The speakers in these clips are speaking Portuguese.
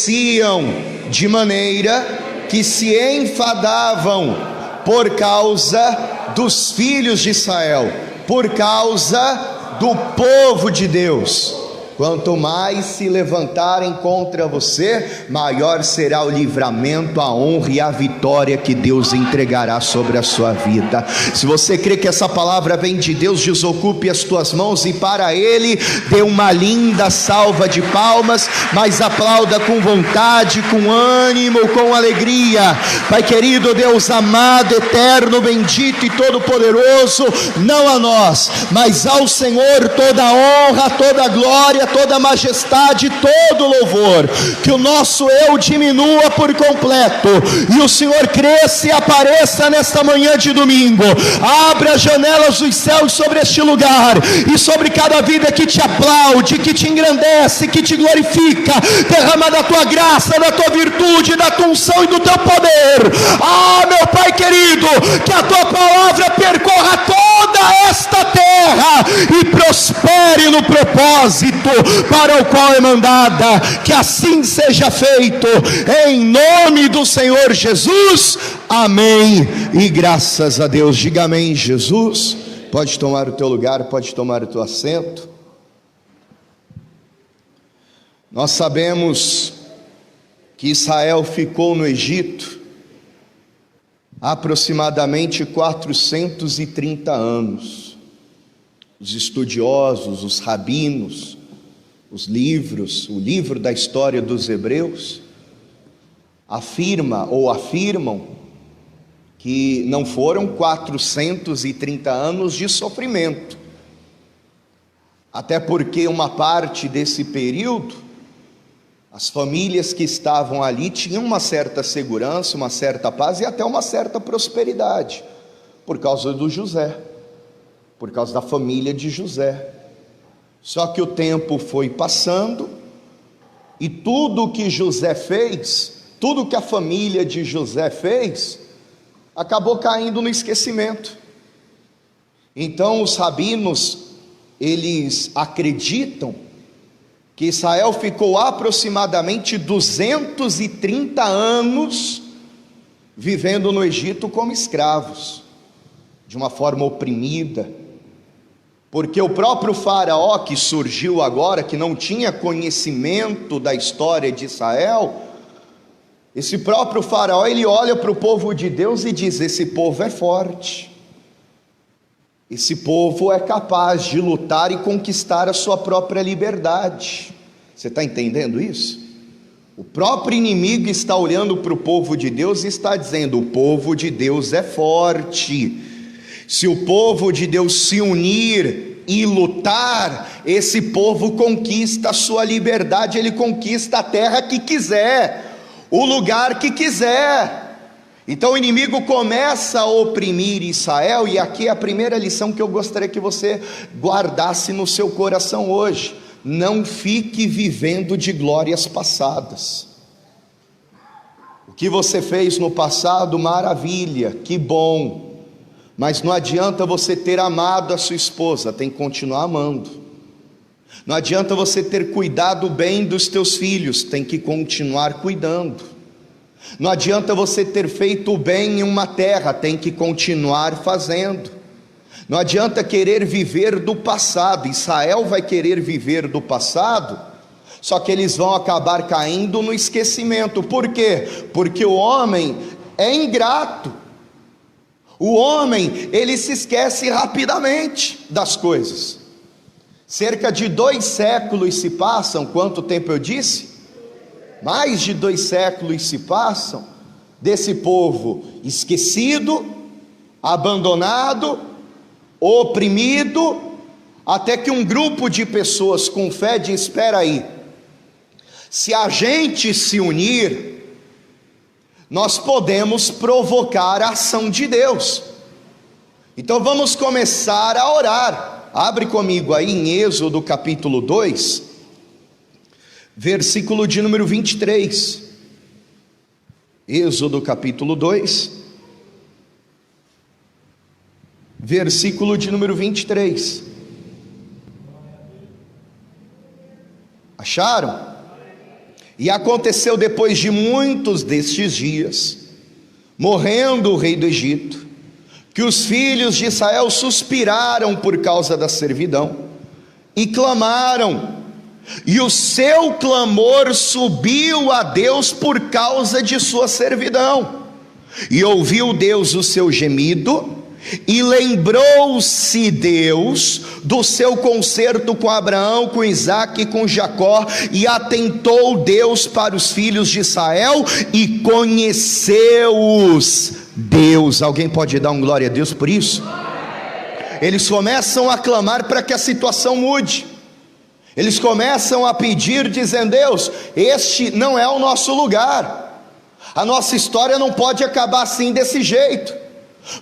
cresciam de maneira que se enfadavam por causa dos filhos de Israel, por causa do povo de Deus. Quanto mais se levantarem contra você, maior será o livramento, a honra e a vitória que Deus entregará sobre a sua vida. Se você crê que essa palavra vem de Deus, desocupe as tuas mãos e para Ele dê uma linda salva de palmas, mas aplauda com vontade, com ânimo, com alegria. Pai querido, Deus amado, eterno, bendito e todo-poderoso, não a nós, mas ao Senhor toda a honra, toda a glória, toda a majestade, todo louvor. Que o nosso eu diminua por completo e o Senhor cresça e apareça nesta manhã de domingo. Abra as janelas dos céus sobre este lugar e sobre cada vida que te aplaude, que te engrandece, que te glorifica. Derrama da tua graça, da tua virtude, da tua unção e do teu poder. Meu Pai querido, que a tua palavra percorra toda esta terra e prospere no propósito para o qual é mandada. Que assim seja feito, em nome do Senhor Jesus, amém e graças a Deus. Diga amém, Jesus. Pode tomar o teu lugar, pode tomar o teu assento. Nós sabemos que Israel ficou no Egito aproximadamente 430 anos. Os estudiosos, os rabinos, o livro da história dos Hebreus, afirmam que não foram 430 anos de sofrimento, até porque uma parte desse período, as famílias que estavam ali tinham uma certa segurança, uma certa paz e até uma certa prosperidade, por causa do José, por causa da família de José. Só que o tempo foi passando e tudo que José fez, tudo que a família de José fez, acabou caindo no esquecimento. Então os rabinos, eles acreditam que Israel ficou aproximadamente 230 anos vivendo no Egito como escravos, de uma forma oprimida, porque o próprio faraó que surgiu agora, que não tinha conhecimento da história de Israel, esse próprio faraó, ele olha para o povo de Deus e diz: esse povo é forte, esse povo é capaz de lutar e conquistar a sua própria liberdade. Você está entendendo isso? O próprio inimigo está olhando para o povo de Deus e está dizendo: o povo de Deus é forte. Se o povo de Deus se unir e lutar, esse povo conquista a sua liberdade, ele conquista a terra que quiser, o lugar que quiser. Então o inimigo começa a oprimir Israel, e aqui é a primeira lição que eu gostaria que você guardasse no seu coração hoje: não fique vivendo de glórias passadas. O que você fez no passado, maravilha, que bom, mas não adianta você ter amado a sua esposa, tem que continuar amando. Não adianta você ter cuidado bem dos teus filhos, tem que continuar cuidando. Não adianta você ter feito o bem em uma terra, tem que continuar fazendo. Não adianta querer viver do passado. Israel vai querer viver do passado, só que eles vão acabar caindo no esquecimento. Por quê? Porque o homem é ingrato. O homem, ele se esquece rapidamente das coisas. Cerca de 2 séculos se passam. Quanto tempo eu disse? Mais de 2 séculos se passam desse povo esquecido, abandonado, oprimido, até que um grupo de pessoas com fé diz: espera aí, se a gente se unir, nós podemos provocar a ação de Deus. Então vamos começar a orar. Abre comigo aí em Êxodo capítulo 2, versículo de número 23. Êxodo capítulo 2, versículo de número 23. Acharam? E aconteceu depois de muitos destes dias, morrendo o rei do Egito, que os filhos de Israel suspiraram por causa da servidão e clamaram, e o seu clamor subiu a Deus por causa de sua servidão, e ouviu Deus o seu gemido, e lembrou-se Deus do seu concerto com Abraão, com Isaque e com Jacó, e atentou Deus para os filhos de Israel, e conheceu-os Deus. Alguém pode dar um glória a Deus por isso? Eles começam a clamar para que a situação mude. Eles começam a pedir, dizendo: Deus, este não é o nosso lugar, a nossa história não pode acabar assim, desse jeito,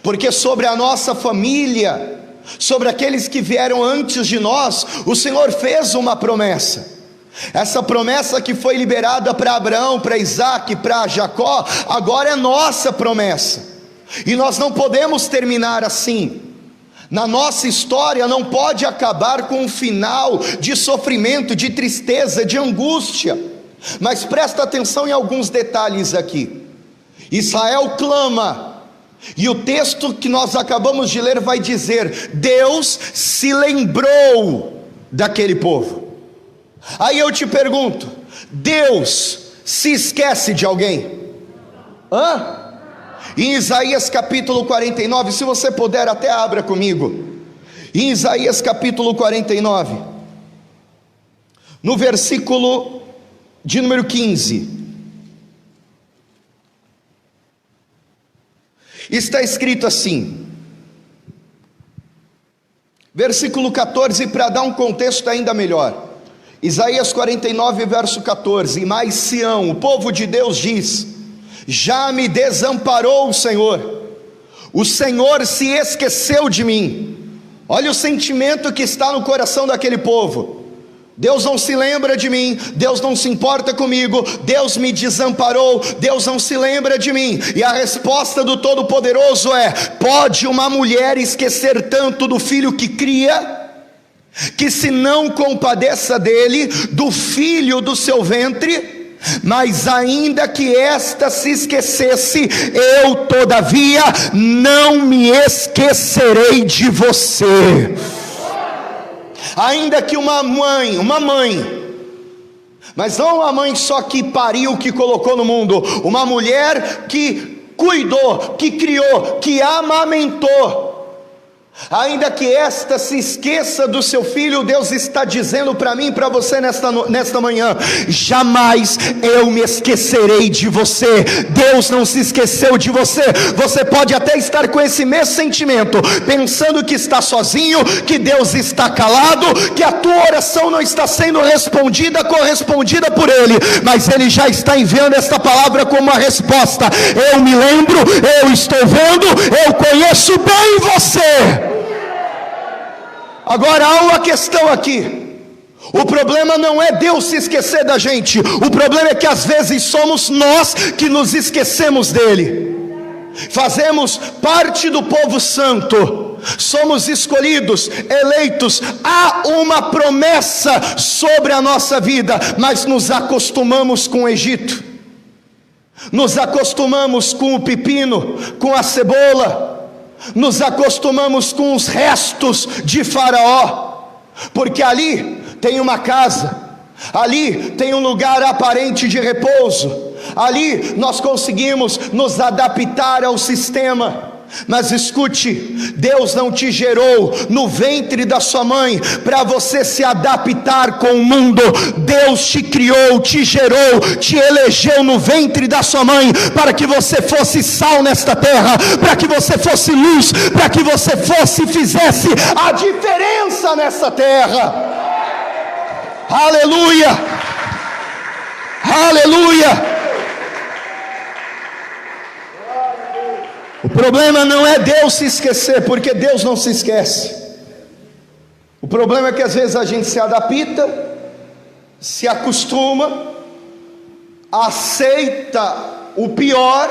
porque sobre a nossa família, sobre aqueles que vieram antes de nós, o Senhor fez uma promessa. Essa promessa que foi liberada para Abraão, para Isaque, para Jacó, agora é nossa promessa, e nós não podemos terminar assim. Na nossa história não pode acabar com um final de sofrimento, de tristeza, de angústia. Mas presta atenção em alguns detalhes aqui. Israel clama, e o texto que nós acabamos de ler vai dizer: Deus se lembrou daquele povo. Aí eu te pergunto: Deus se esquece de alguém? Em Isaías capítulo 49, se você puder até abra comigo, em Isaías capítulo 49, no versículo de número 15, está escrito assim, versículo 14, para dar um contexto ainda melhor. Isaías 49, verso 14: Mas Sião, o povo de Deus, diz: já me desamparou o Senhor se esqueceu de mim. Olha o sentimento que está no coração daquele povo: Deus não se lembra de mim, Deus não se importa comigo, Deus me desamparou, Deus não se lembra de mim. E a resposta do Todo-Poderoso é: pode uma mulher esquecer tanto do filho que cria, que se não compadeça dele, do filho do seu ventre? Mas ainda que esta se esquecesse, eu todavia não me esquecerei de você. Ainda que uma mãe, mas não uma mãe só que pariu, que colocou no mundo, uma mulher que cuidou, que criou, que amamentou, ainda que esta se esqueça do seu filho, Deus está dizendo para mim e para você nesta manhã: jamais eu me esquecerei de você. Deus não se esqueceu de você. Você pode até estar com esse mesmo sentimento, pensando que está sozinho, que Deus está calado, que a tua oração não está sendo correspondida por Ele, mas Ele já está enviando esta palavra como uma resposta: eu me lembro, eu estou vendo, eu conheço bem você. Agora há uma questão aqui. O problema não é Deus se esquecer da gente, o problema é que às vezes somos nós que nos esquecemos dele. Fazemos parte do povo santo, somos escolhidos, eleitos, há uma promessa sobre a nossa vida, mas nos acostumamos com o Egito, nos acostumamos com o pepino, com a cebola, nos acostumamos com os restos de Faraó, porque ali tem uma casa, ali tem um lugar aparente de repouso, ali nós conseguimos nos adaptar ao sistema. Mas escute, Deus não te gerou no ventre da sua mãe para você se adaptar com o mundo. Deus te criou, te gerou, te elegeu no ventre da sua mãe para que você fosse sal nesta terra, para que você fosse luz, para que você fosse e fizesse a diferença nessa terra. Aleluia, aleluia. O problema não é Deus se esquecer, porque Deus não se esquece. O problema é que às vezes a gente se adapta, se acostuma, aceita o pior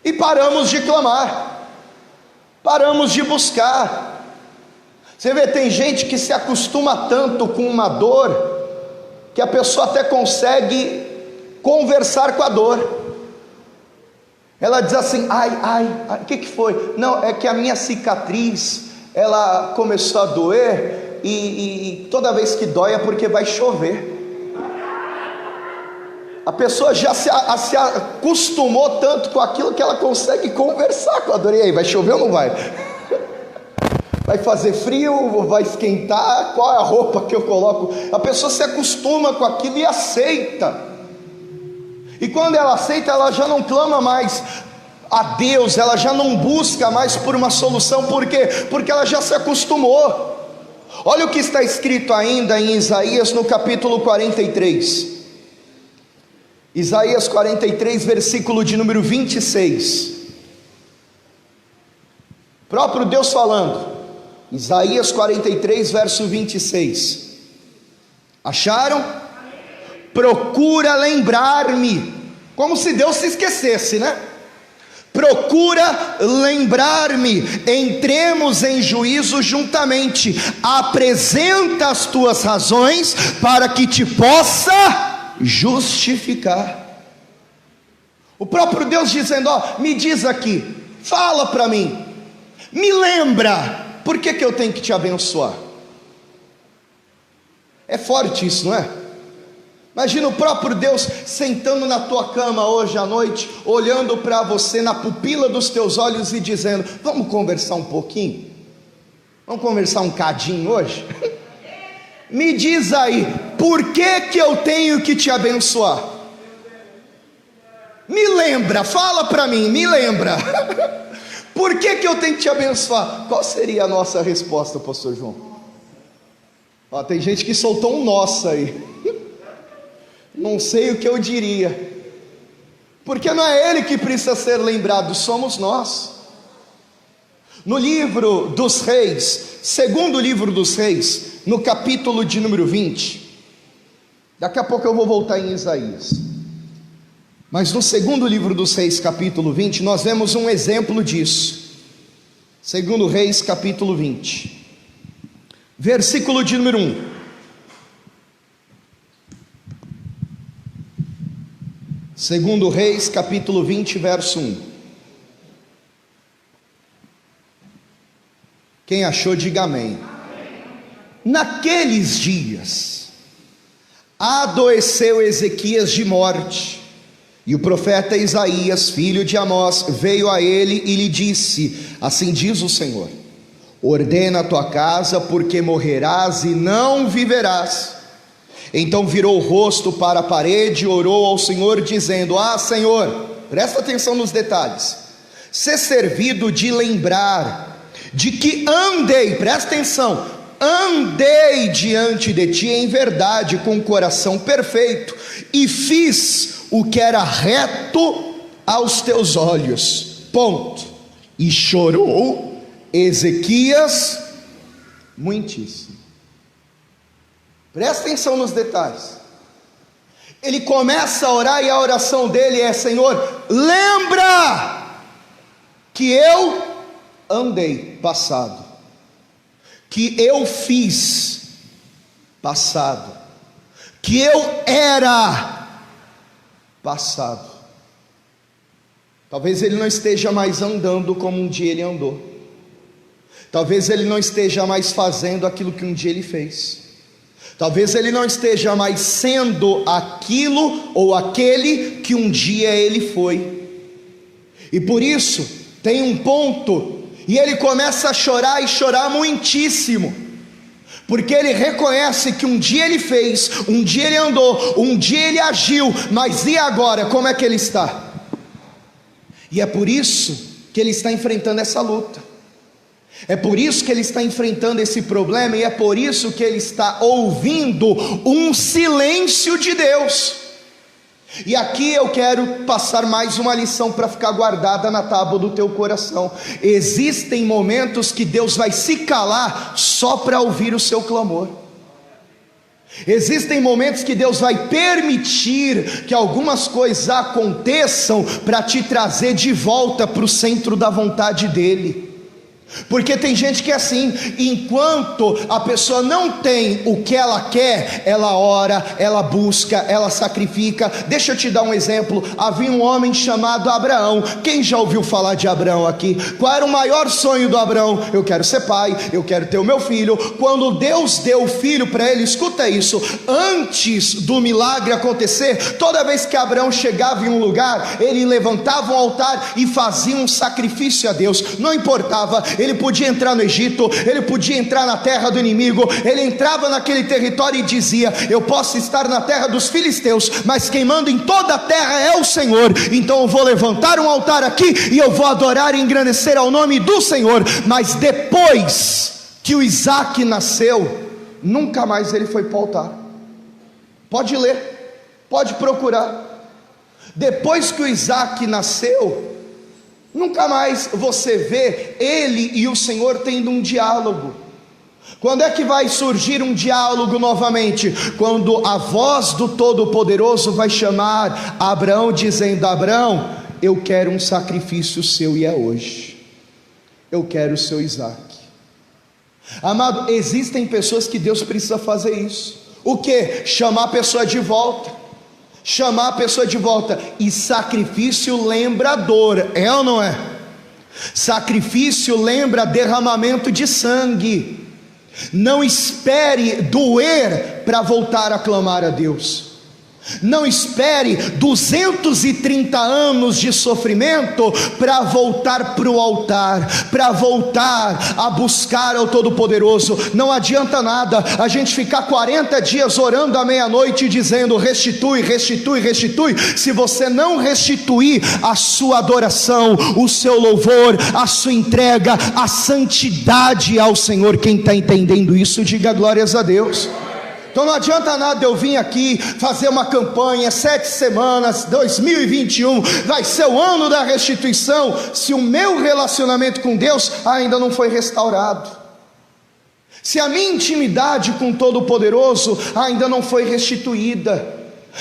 e paramos de clamar, paramos de buscar. Você vê, tem gente que se acostuma tanto com uma dor, que a pessoa até consegue conversar com a dor. Ela diz assim: o que foi? Não, é que a minha cicatriz, ela começou a doer, e toda vez que dói é porque vai chover. A pessoa já se acostumou tanto com aquilo que ela consegue conversar com a dor. E aí, vai chover ou não vai? Vai fazer frio? Vai esquentar? Qual é a roupa que eu coloco? A pessoa se acostuma com aquilo e aceita. E quando ela aceita, ela já não clama mais a Deus, ela já não busca mais por uma solução. Por quê? Porque ela já se acostumou. Olha o que está escrito ainda em Isaías no capítulo 43. Isaías 43, versículo de número 26. Próprio Deus falando. Isaías 43, verso 26. Acharam? Procura lembrar-me. Como se Deus se esquecesse, né? Procura lembrar-me. Entremos em juízo juntamente. Apresenta as tuas razões para que te possa justificar. O próprio Deus dizendo: me diz aqui, fala para mim, me lembra, por que eu tenho que te abençoar? É forte isso, não é? Imagina o próprio Deus sentando na tua cama hoje à noite, olhando para você na pupila dos teus olhos e dizendo: vamos conversar um pouquinho? Vamos conversar um cadinho hoje? Me diz aí, por que eu tenho que te abençoar? Me lembra, fala para mim, me lembra. Por que eu tenho que te abençoar? Qual seria a nossa resposta, pastor João? Tem gente que soltou um nossa aí. Não sei o que eu diria. Porque não é ele que precisa ser lembrado, somos nós. No livro dos Reis, segundo livro dos Reis, no capítulo de número 20, daqui a pouco eu vou voltar em Isaías, mas no segundo livro dos Reis, capítulo 20, nós vemos um exemplo disso. Segundo Reis, capítulo 20, versículo de número 1. Segundo Reis, capítulo 20, verso 1. Quem achou, diga amém. Naqueles dias, adoeceu Ezequias de morte, e o profeta Isaías, filho de Amós, veio a ele e lhe disse: assim diz o Senhor, ordena a tua casa, porque morrerás e não viverás. Então virou o rosto para a parede e orou ao Senhor, dizendo: Senhor, presta atenção nos detalhes, ser servido de lembrar de que andei, presta atenção, andei diante de ti em verdade, com o coração perfeito, e fiz o que era reto aos teus olhos. Ponto. E chorou Ezequias muitíssimo. Presta atenção nos detalhes. Ele começa a orar e a oração dele é: Senhor, lembra que eu andei, passado, que eu fiz, passado, que eu era, passado. Talvez ele não esteja mais andando como um dia ele andou, talvez ele não esteja mais fazendo aquilo que um dia ele fez, talvez ele não esteja mais sendo aquilo ou aquele que um dia ele foi, e por isso tem um ponto, e ele começa a chorar e chorar muitíssimo, porque ele reconhece que um dia ele fez, um dia ele andou, um dia ele agiu, mas e agora, como é que ele está? E é por isso que ele está enfrentando essa luta, é por isso que ele está enfrentando esse problema, e é por isso que ele está ouvindo um silêncio de Deus. E aqui eu quero passar mais uma lição para ficar guardada na tábua do teu coração. Existem momentos que Deus vai se calar só para ouvir o seu clamor. Existem momentos que Deus vai permitir que algumas coisas aconteçam para te trazer de volta para o centro da vontade dEle. Porque tem gente que é assim, enquanto a pessoa não tem o que ela quer, ela ora, ela busca, ela sacrifica. Deixa eu te dar um exemplo. Havia um homem chamado Abraão. Quem já ouviu falar de Abraão aqui? Qual era o maior sonho do Abraão? Eu quero ser pai, eu quero ter o meu filho. Quando Deus deu o filho para ele, escuta isso, antes do milagre acontecer, toda vez que Abraão chegava em um lugar, ele levantava um altar e fazia um sacrifício a Deus. Não importava, ele podia entrar no Egito, ele podia entrar na terra do inimigo, ele entrava naquele território e dizia: eu posso estar na terra dos filisteus, mas quem manda em toda a terra é o Senhor. Então eu vou levantar um altar aqui e eu vou adorar e engrandecer ao nome do Senhor. Mas depois que o Isaac nasceu, nunca mais ele foi para o altar. Pode ler, pode procurar. Depois que o Isaac nasceu, nunca mais você vê ele e o Senhor tendo um diálogo. Quando é que vai surgir um diálogo novamente? Quando a voz do Todo-Poderoso vai chamar Abraão, dizendo: Abraão, eu quero um sacrifício seu, e é hoje. Eu quero o seu Isaac. Amado, existem pessoas que Deus precisa fazer isso. O que? Chamar a pessoa de volta. Chamar a pessoa de volta. E sacrifício lembra dor, é ou não é? Sacrifício lembra derramamento de sangue. Não espere doer para voltar a clamar a Deus. Não espere 230 anos de sofrimento para voltar para o altar, para voltar a buscar ao Todo-Poderoso. Não adianta nada a gente ficar 40 dias orando à meia-noite dizendo: restitui, restitui, restitui. Se você não restituir a sua adoração, o seu louvor, a sua entrega, a santidade ao Senhor, quem está entendendo isso, diga glórias a Deus. Então não adianta nada eu vir aqui fazer uma campanha, 7 semanas, 2021 vai ser o ano da restituição, se o meu relacionamento com Deus ainda não foi restaurado, se a minha intimidade com o Todo-Poderoso ainda não foi restituída.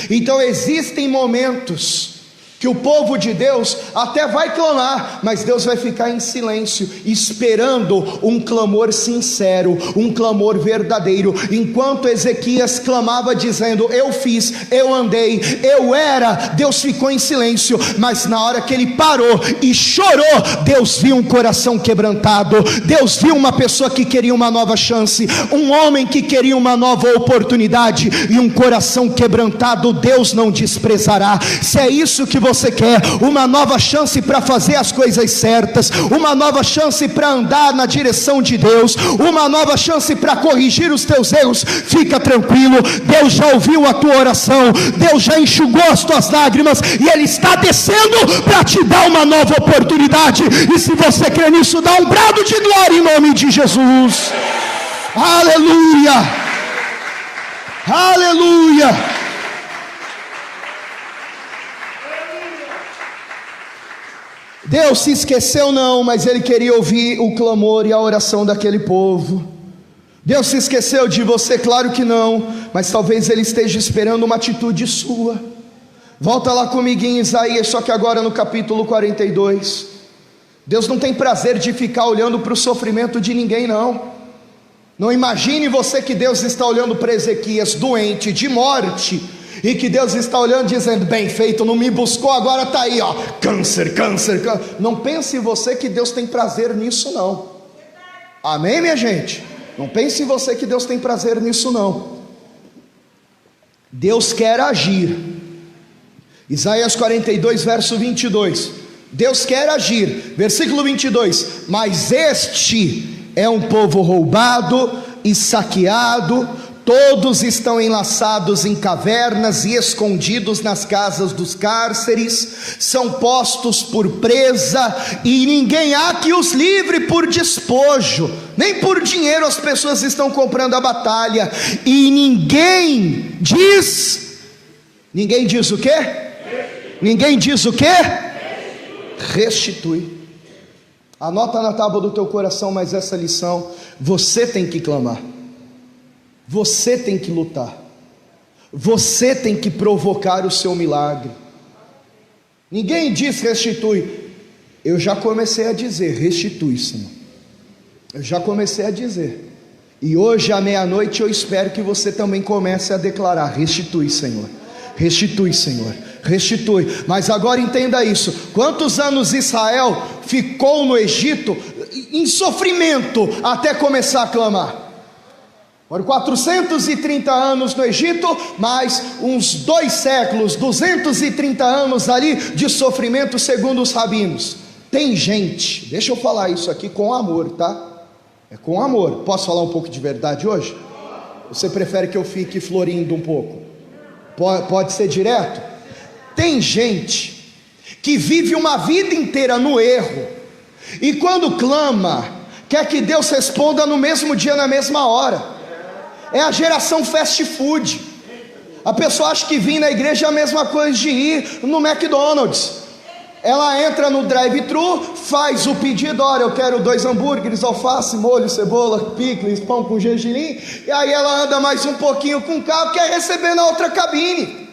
Então existem momentos que o povo de Deus até vai clamar, mas Deus vai ficar em silêncio, esperando um clamor sincero, um clamor verdadeiro. Enquanto Ezequias clamava dizendo: eu fiz, eu andei, eu era, Deus ficou em silêncio. Mas na hora que ele parou e chorou, Deus viu um coração quebrantado, Deus viu uma pessoa que queria uma nova chance, um homem que queria uma nova oportunidade, e um coração quebrantado Deus não desprezará. Se é isso que você quer, uma nova chance para fazer as coisas certas, uma nova chance para andar na direção de Deus, uma nova chance para corrigir os teus erros, fica tranquilo, Deus já ouviu a tua oração, Deus já enxugou as tuas lágrimas, e Ele está descendo para te dar uma nova oportunidade. E se você crê nisso, dá um brado de glória em nome de Jesus. Aleluia, aleluia. Deus se esqueceu não, mas Ele queria ouvir o clamor e a oração daquele povo. Deus se esqueceu de você? Claro que não, mas talvez Ele esteja esperando uma atitude sua. Volta lá comigo em Isaías, só que agora no capítulo 42. Deus não tem prazer de ficar olhando para o sofrimento de ninguém não. Não imagine você que Deus está olhando para Ezequias doente, de morte, e que Deus está olhando dizendo: bem feito, não me buscou, agora está aí, ó, câncer, câncer, câncer. Não pense você que Deus tem prazer nisso não. Amém, minha gente? Não pense você que Deus tem prazer nisso não. Deus quer agir. Isaías 42 verso 22, Deus quer agir. Versículo 22, mas este é um povo roubado e saqueado, todos estão enlaçados em cavernas e escondidos nas casas dos cárceres, são postos por presa, e ninguém há que os livre por despojo, nem por dinheiro as pessoas estão comprando a batalha, e ninguém diz o quê? Ninguém diz o quê? Restitui. Anota na tábua do teu coração mais essa lição: você tem que clamar, você tem que lutar, você tem que provocar o seu milagre. Ninguém diz restitui. Eu já comecei a dizer: restitui, Senhor. Eu já comecei a dizer, e hoje à meia-noite eu espero que você também comece a declarar: restitui, Senhor, restitui, Senhor, restitui. Mas agora entenda isso: quantos anos Israel ficou no Egito em sofrimento até começar a clamar? Foram 430 anos no Egito, mais uns 2 séculos, 230 anos ali de sofrimento, segundo os rabinos. Tem gente, deixa eu falar isso aqui com amor, tá? É com amor. Posso falar um pouco de verdade hoje? Você prefere que eu fique florindo um pouco? Pode ser direto? Tem gente que vive uma vida inteira no erro, e quando clama, quer que Deus responda no mesmo dia, na mesma hora. É a geração fast food. A pessoa acha que vir na igreja é a mesma coisa de ir no McDonald's. Ela entra no drive-thru, faz o pedido: olha, eu quero 2 hambúrgueres, alface, molho, cebola, picles, pão com gergelim. E aí ela anda mais um pouquinho com o carro, quer receber na outra cabine.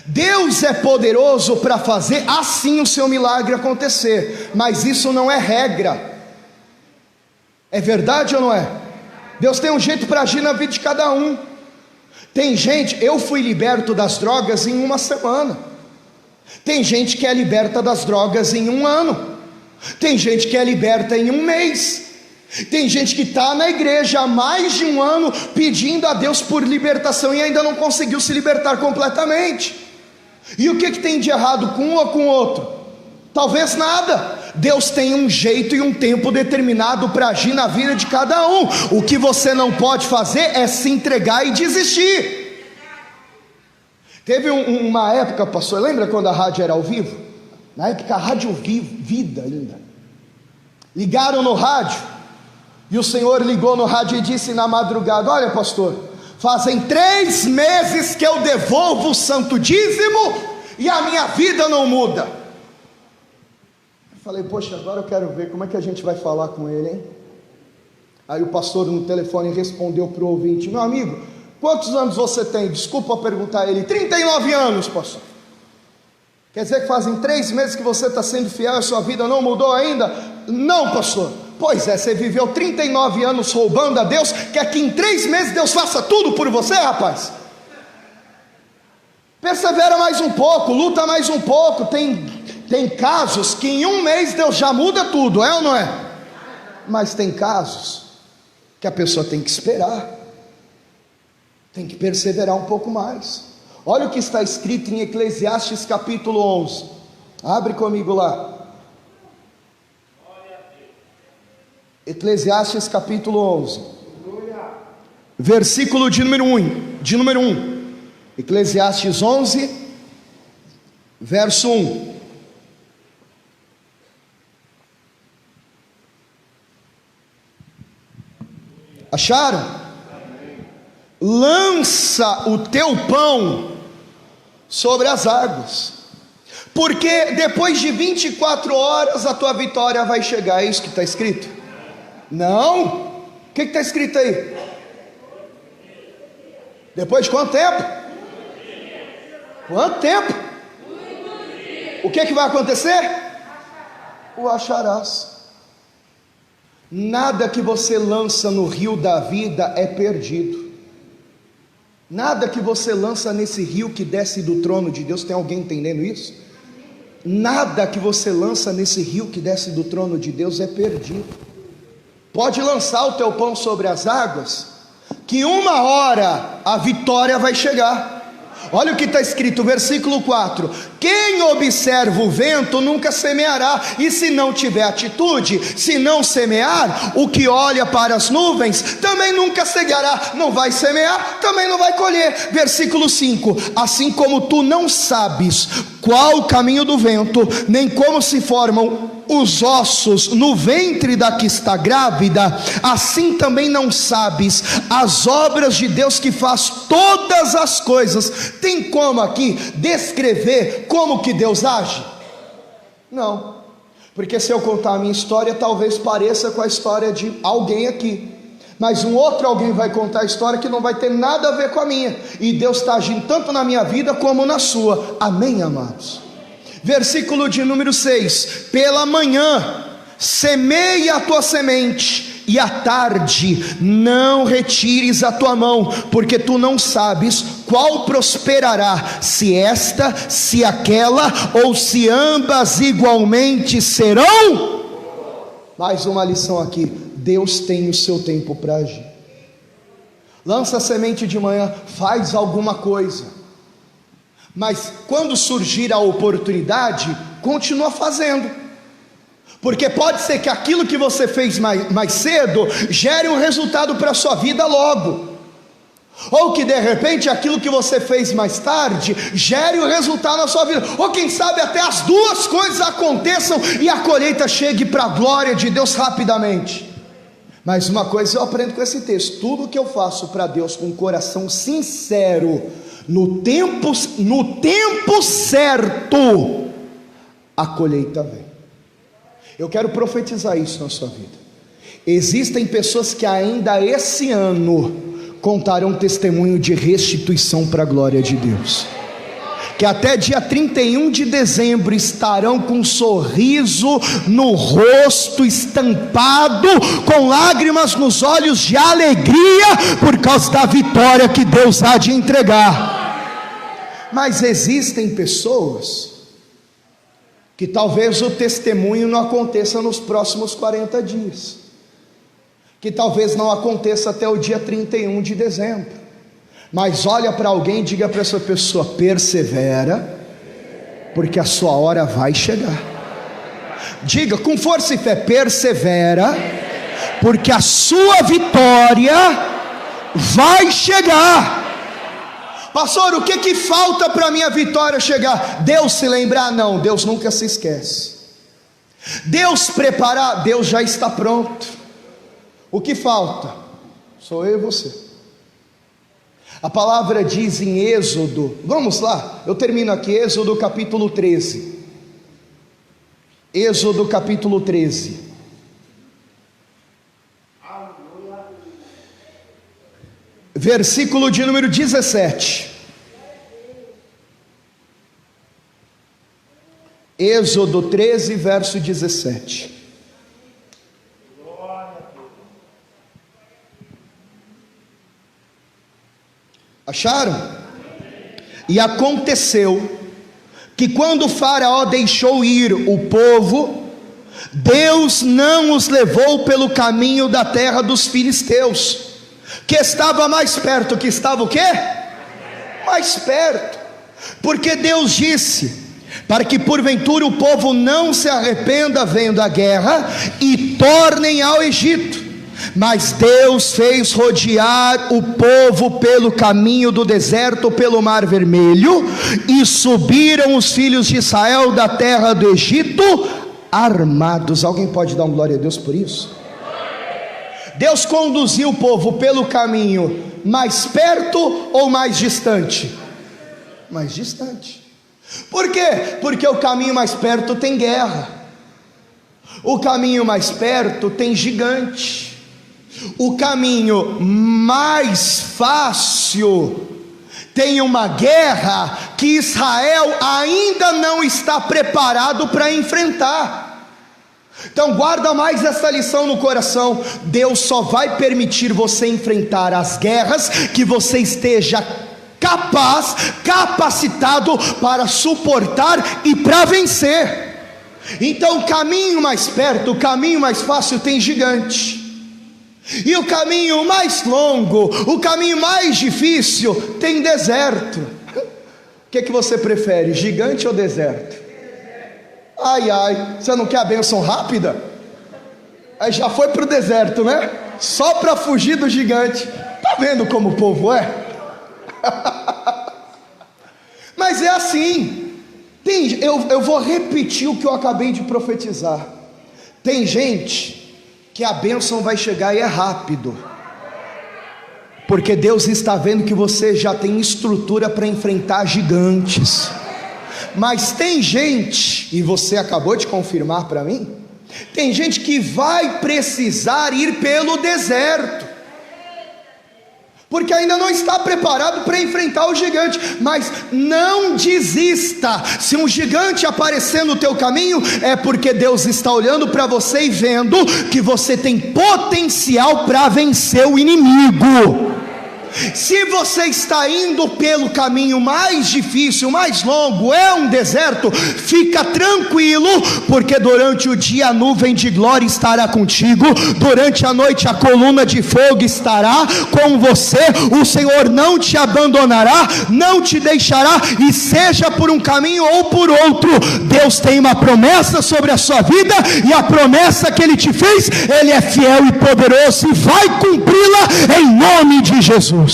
Deus é poderoso para fazer assim o seu milagre acontecer, mas isso não é regra. É verdade ou não é? Deus tem um jeito para agir na vida de cada um. Tem gente, eu fui liberto das drogas em 1 semana. Tem gente que é liberta das drogas em 1 ano. Tem gente que é liberta em 1 mês. Tem gente que está na igreja há mais de 1 ano pedindo a Deus por libertação e ainda não conseguiu se libertar completamente. E o que tem de errado com um ou com o outro? Talvez nada. Deus tem um jeito e um tempo determinado para agir na vida de cada um. O que você não pode fazer é se entregar e desistir. Teve uma época, pastor, lembra quando a rádio era ao vivo? Na época a rádio vida ainda. Ligaram no rádio, e o Senhor ligou no rádio e disse na madrugada: olha, pastor, fazem 3 meses que eu devolvo o santo dízimo e a minha vida não muda. Falei: poxa, agora eu quero ver como é que a gente vai falar com ele, hein? Aí o pastor no telefone respondeu para o ouvinte: meu amigo, quantos anos você tem? Desculpa perguntar a ele. 39 anos, pastor. Quer dizer que fazem 3 meses que você está sendo fiel e a sua vida não mudou ainda? Não, pastor. Pois é, você viveu 39 anos roubando a Deus, quer que em 3 meses Deus faça tudo por você, rapaz? Persevera mais um pouco, luta mais um pouco. Tem casos que em 1 mês Deus já muda tudo, é ou não é? Mas tem casos que a pessoa tem que esperar, tem que perseverar um pouco mais. Olha o que está escrito em Eclesiastes capítulo 11. Abre comigo lá. Eclesiastes capítulo 11, versículo de número 1. Eclesiastes 11, verso 1. Acharam? Lança o teu pão sobre as águas, porque depois de 24 horas a tua vitória vai chegar. É isso que está escrito? Não? O que está escrito aí? Depois de quanto tempo? Quanto tempo? O que vai acontecer? O acharás. Nada que você lança no rio da vida é perdido. Nada que você lança nesse rio que desce do trono de Deus. Tem alguém entendendo isso? Nada que você lança nesse rio que desce do trono de Deus é perdido. Pode lançar o teu pão sobre as águas, que 1 hora a vitória vai chegar. Olha o que está escrito, versículo 4: quem observa o vento nunca semeará, e se não tiver atitude, se não semear, o que olha para as nuvens também nunca cegará, não vai semear, também não vai colher. Versículo 5: assim como tu não sabes qual o caminho do vento, nem como se formam os ossos no ventre da que está grávida, assim também não sabes as obras de Deus que faz todas as coisas. Tem como aqui descrever como que Deus age? Não, porque se eu contar a minha história, talvez pareça com a história de alguém aqui, mas um outro alguém vai contar a história que não vai ter nada a ver com a minha, e Deus está agindo tanto na minha vida como na sua. Amém, amados? Versículo de número 6: pela manhã semeia a tua semente, e à tarde não retires a tua mão, porque tu não sabes qual prosperará, se esta, se aquela, ou se ambas igualmente serão. Mais uma lição aqui: Deus tem o seu tempo para agir. Lança a semente de manhã, faz alguma coisa, mas quando surgir a oportunidade, continua fazendo, porque pode ser que aquilo que você fez mais cedo gere um resultado para a sua vida logo, ou que de repente aquilo que você fez mais tarde gere um resultado na sua vida, ou quem sabe até as duas coisas aconteçam e a colheita chegue para a glória de Deus rapidamente. Mas uma coisa eu aprendo com esse texto: tudo que eu faço para Deus com um coração sincero, no tempo certo, a colheita vem. Eu quero profetizar isso na sua vida. Existem pessoas que ainda esse ano contarão testemunho de restituição para a glória de Deus, que até dia 31 de dezembro estarão com um sorriso no rosto estampado, com lágrimas nos olhos de alegria, por causa da vitória que Deus há de entregar. Mas existem pessoas que talvez o testemunho não aconteça nos próximos 40 dias, que talvez não aconteça até o dia 31 de dezembro. Mas olha para alguém e diga para essa pessoa: persevera, porque a sua hora vai chegar. Diga com força e fé: persevera, porque a sua vitória vai chegar. Pastor, o que falta para a minha vitória chegar? Deus se lembrar? Não, Deus nunca se esquece. Deus preparar? Deus já está pronto. O que falta? Sou eu e você. A palavra diz em Êxodo, vamos lá, eu termino aqui, Êxodo capítulo 13. Êxodo capítulo 13. Versículo de número 17. Êxodo 13, verso 17. Acharam? E aconteceu que quando o Faraó deixou ir o povo, Deus não os levou pelo caminho da terra dos filisteus, que estava mais perto. Que estava o quê? Mais perto. Porque Deus disse: para que porventura o povo não se arrependa vendo a guerra e tornem ao Egito. Mas Deus fez rodear o povo pelo caminho do deserto, pelo mar vermelho, e subiram os filhos de Israel da terra do Egito armados. Alguém pode dar um glória a Deus por isso? Deus conduziu o povo pelo caminho mais perto ou mais distante? Mais distante. Por quê? Porque o caminho mais perto tem guerra, o caminho mais perto tem gigante. O caminho mais fácil tem uma guerra que Israel ainda não está preparado para enfrentar. Então guarda mais essa lição no coração: Deus só vai permitir você enfrentar as guerras que você esteja capacitado para suportar e para vencer. Então o caminho mais perto, o caminho mais fácil tem gigante, e o caminho mais longo, o caminho mais difícil tem deserto. O que você prefere, gigante ou deserto? Ai, ai, você não quer a bênção rápida? Aí já foi para o deserto, né? Só para fugir do gigante. Tá vendo como o povo é? Mas é assim. Eu vou repetir o que eu acabei de profetizar. Tem gente que a bênção vai chegar e é rápido, porque Deus está vendo que você já tem estrutura para enfrentar gigantes. Mas tem gente, e você acabou de confirmar para mim, tem gente que vai precisar ir pelo deserto. porque ainda não está preparado para enfrentar o gigante. Mas não desista. Se um gigante aparecer no teu caminho, é porque Deus está olhando para você e vendo que você tem potencial para vencer o inimigo. Se você está indo pelo caminho mais difícil, mais longo, é um deserto, fica tranquilo, porque durante o dia a nuvem de glória estará contigo, durante a noite a coluna de fogo estará com você, o Senhor não te abandonará, não te deixará, e seja por um caminho ou por outro, Deus tem uma promessa sobre a sua vida, e a promessa que Ele te fez, Ele é fiel e poderoso, e vai cumpri-la em nome de Jesus.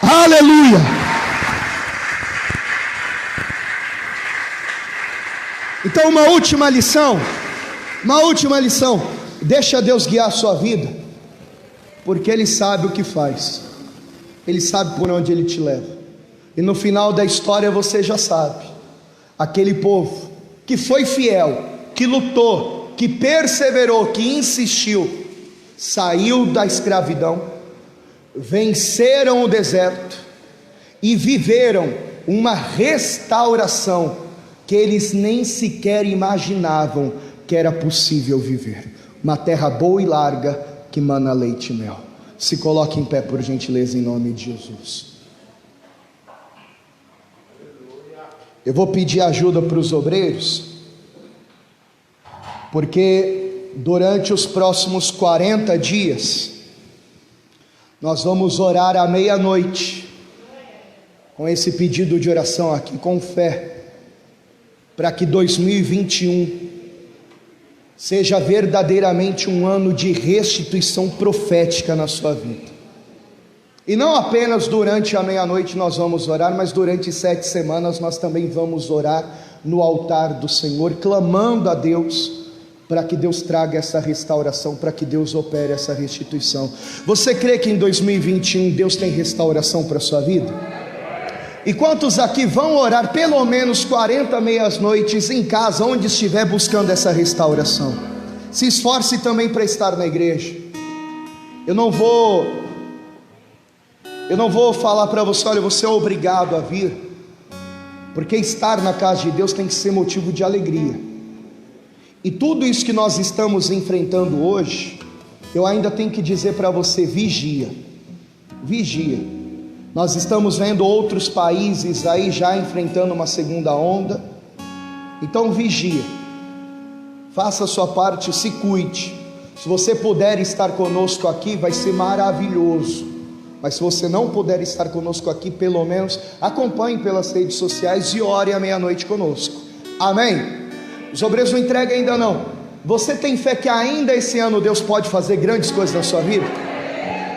Aleluia. Então, uma última lição, deixa Deus guiar a sua vida, porque Ele sabe o que faz, Ele sabe por onde Ele te leva, e no final da história você já sabe, aquele povo que foi fiel, que lutou, que perseverou, que insistiu, saiu da escravidão, venceram o deserto e viveram uma restauração que eles nem sequer imaginavam que era possível viver. Uma terra boa e larga que mana leite e mel. Se coloque em pé, por gentileza, em nome de Jesus. Eu vou pedir ajuda para os obreiros, porque durante os próximos 40 dias nós vamos orar à meia-noite, com esse pedido de oração aqui, com fé, para que 2021 seja verdadeiramente um ano de restituição profética na sua vida. E não apenas durante a meia-noite nós vamos orar, mas durante 7 semanas nós também vamos orar no altar do Senhor, clamando a Deus, para que Deus traga essa restauração, para que Deus opere essa restituição. Você crê que em 2021 Deus tem restauração para a sua vida? E quantos aqui vão orar pelo menos 40 meias noites em casa, onde estiver buscando essa restauração? Se esforce também para estar na igreja. Eu não vou falar para você, olha, você é obrigado a vir, porque estar na casa de Deus tem que ser motivo de alegria. E tudo isso que nós estamos enfrentando hoje, eu ainda tenho que dizer para você, vigia. Nós estamos vendo outros países aí já enfrentando uma segunda onda, então vigia, faça a sua parte, se cuide. Se você puder estar conosco aqui, vai ser maravilhoso, mas se você não puder estar conosco aqui, pelo menos acompanhe pelas redes sociais e ore à meia-noite conosco, amém? Os obreiros não entregam ainda não. Você tem fé que ainda esse ano Deus pode fazer grandes coisas na sua vida?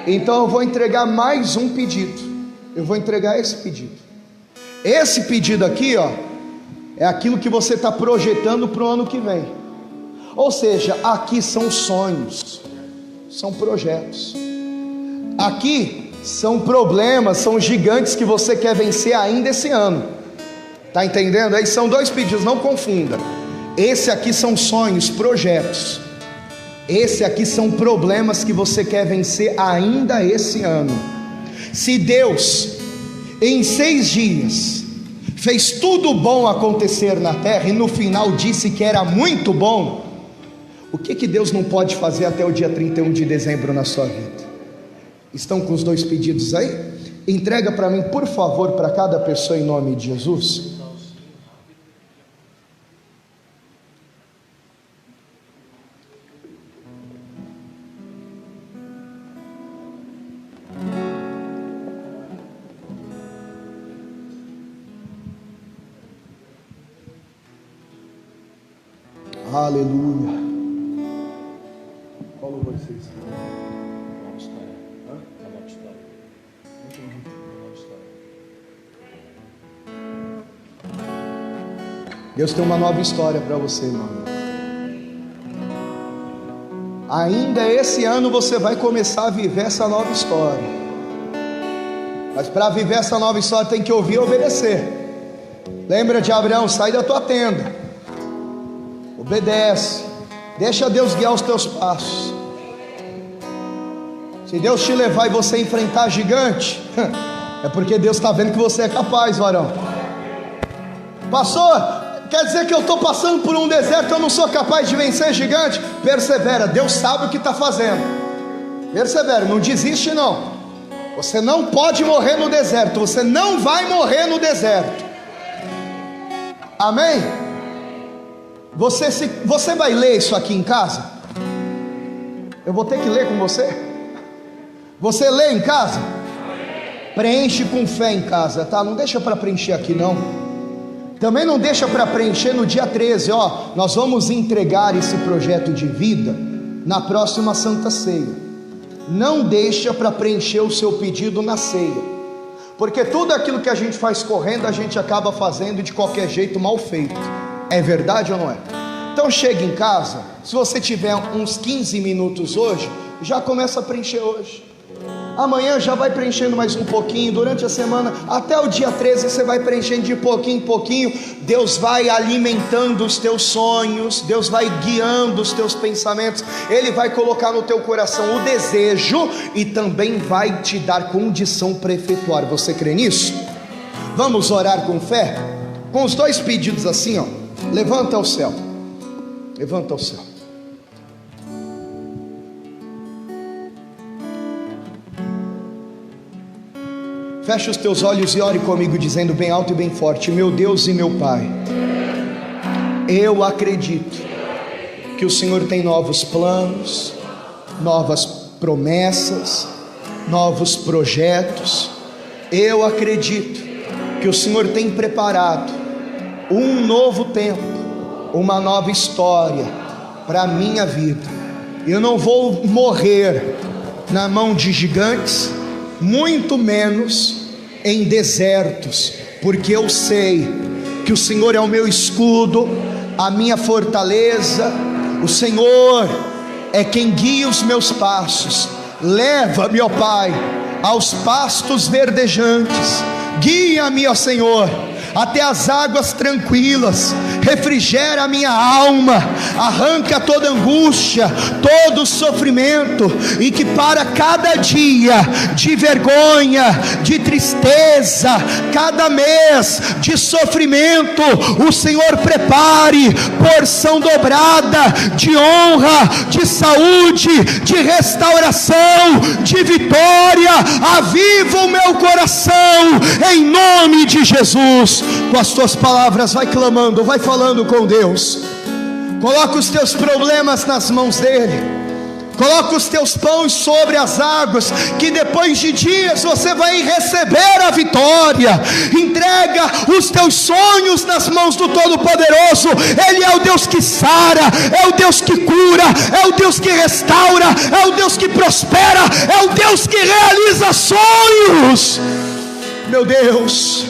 Então eu vou entregar mais um pedido. Eu vou entregar esse pedido. Esse pedido aqui, ó, é aquilo que você está projetando para o ano que vem. Ou seja, aqui são sonhos, são projetos. Aqui são problemas, são gigantes que você quer vencer ainda esse ano. Está entendendo? Aí são 2 pedidos, não confunda. Esse aqui são sonhos, projetos. Esse aqui são problemas que você quer vencer ainda esse ano. Se Deus em 6 dias fez tudo bom acontecer na terra e no final disse que era muito bom, o que Deus não pode fazer até o dia 31 de dezembro na sua vida? Estão com os 2 pedidos aí? Entrega para mim, por favor, para cada pessoa, em nome de Jesus. Aleluia. Qual louvor vocês? Nova história. Hã? Nova história. Deus tem uma nova história para você, irmão. Ainda esse ano você vai começar a viver essa nova história. Mas para viver essa nova história tem que ouvir e obedecer. Lembra de Abraão? Sai da tua tenda, obedece, deixa Deus guiar os teus passos. Se Deus te levar e você enfrentar gigante, é porque Deus está vendo que você é capaz, varão. Pastor, quer dizer que eu estou passando por um deserto, eu não sou capaz de vencer gigante? Persevera, Deus sabe o que está fazendo. Persevera, não desiste não. Você não pode morrer no deserto, você não vai morrer no deserto. Amém? Você vai ler isso aqui em casa? Eu vou ter que ler com você? Você lê em casa? Preenche com fé em casa, tá? Não deixa para preencher aqui não. Também não deixa para preencher no dia 13, ó. Nós vamos entregar esse projeto de vida na próxima Santa Ceia. Não deixa para preencher o seu pedido na ceia, porque tudo aquilo que a gente faz correndo, a gente acaba fazendo de qualquer jeito mal feito. É verdade ou não é? Então chega em casa, se você tiver uns 15 minutos hoje, já começa a preencher hoje. Amanhã já vai preenchendo mais um pouquinho, durante a semana, até o dia 13 você vai preenchendo de pouquinho em pouquinho. Deus vai alimentando os teus sonhos, Deus vai guiando os teus pensamentos, Ele vai colocar no teu coração o desejo e também vai te dar condição para efetuar. Você crê nisso? Vamos orar com fé? Com os dois pedidos assim, ó. Levanta ao céu, levanta ao céu. Fecha os teus olhos e ore comigo, dizendo bem alto e bem forte: meu Deus e meu Pai, eu acredito que o Senhor tem novos planos, novas promessas, novos projetos. Eu acredito que o Senhor tem preparado um novo tempo, uma nova história para a minha vida. Eu não vou morrer na mão de gigantes, muito menos em desertos, porque eu sei que o Senhor é o meu escudo, a minha fortaleza. O Senhor é quem guia os meus passos. Leva-me, ó Pai, aos pastos verdejantes. Guia-me, ó Senhor, até as águas tranquilas. Refrigera a minha alma, arranca toda angústia, todo sofrimento, e que para cada dia de vergonha, de tristeza, cada mês de sofrimento, o Senhor prepare porção dobrada de honra, de saúde, de restauração, de vitória. Aviva o meu coração, em nome de Jesus. Com as tuas palavras, vai clamando, vai falando com Deus. Coloca os teus problemas nas mãos dele. Coloca os teus pães sobre as águas, que depois de dias você vai receber a vitória. Entrega os teus sonhos nas mãos do Todo-Poderoso. Ele é o Deus que sara, é o Deus que cura, é o Deus que restaura, é o Deus que prospera, é o Deus que realiza sonhos. Meu Deus,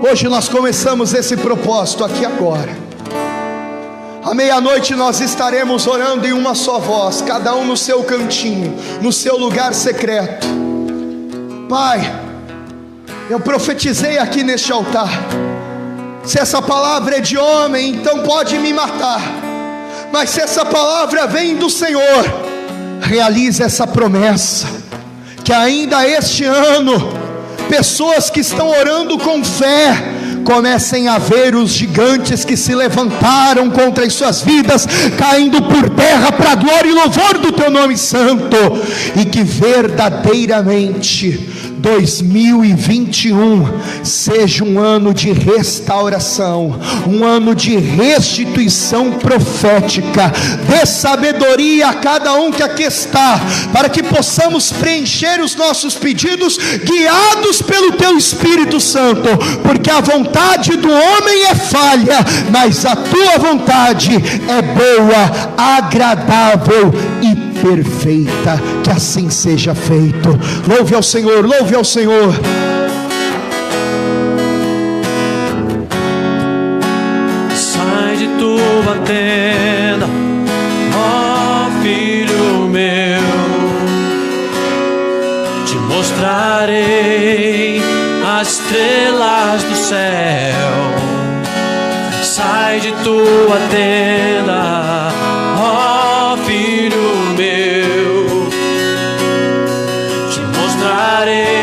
hoje nós começamos esse propósito aqui agora. À meia-noite nós estaremos orando em uma só voz, cada um no seu cantinho, no seu lugar secreto. Pai, eu profetizei aqui neste altar. Se essa palavra é de homem, então pode me matar, mas se essa palavra vem do Senhor, realize essa promessa, que ainda este ano pessoas que estão orando com fé comecem a ver os gigantes que se levantaram contra as suas vidas caindo por terra para a glória e louvor do teu nome santo, e que verdadeiramente 2021 seja um ano de restauração, um ano de restituição profética. Dê sabedoria a cada um que aqui está, para que possamos preencher os nossos pedidos, guiados pelo teu Espírito Santo, porque a vontade do homem é falha, mas a tua vontade é boa, agradável e perfeita. Que assim seja feito. Louve ao Senhor, louve ao Senhor. Sai de tua tenda, ó filho meu, te mostrarei as estrelas do céu. Sai de tua tenda, ó filho meu, cantarei.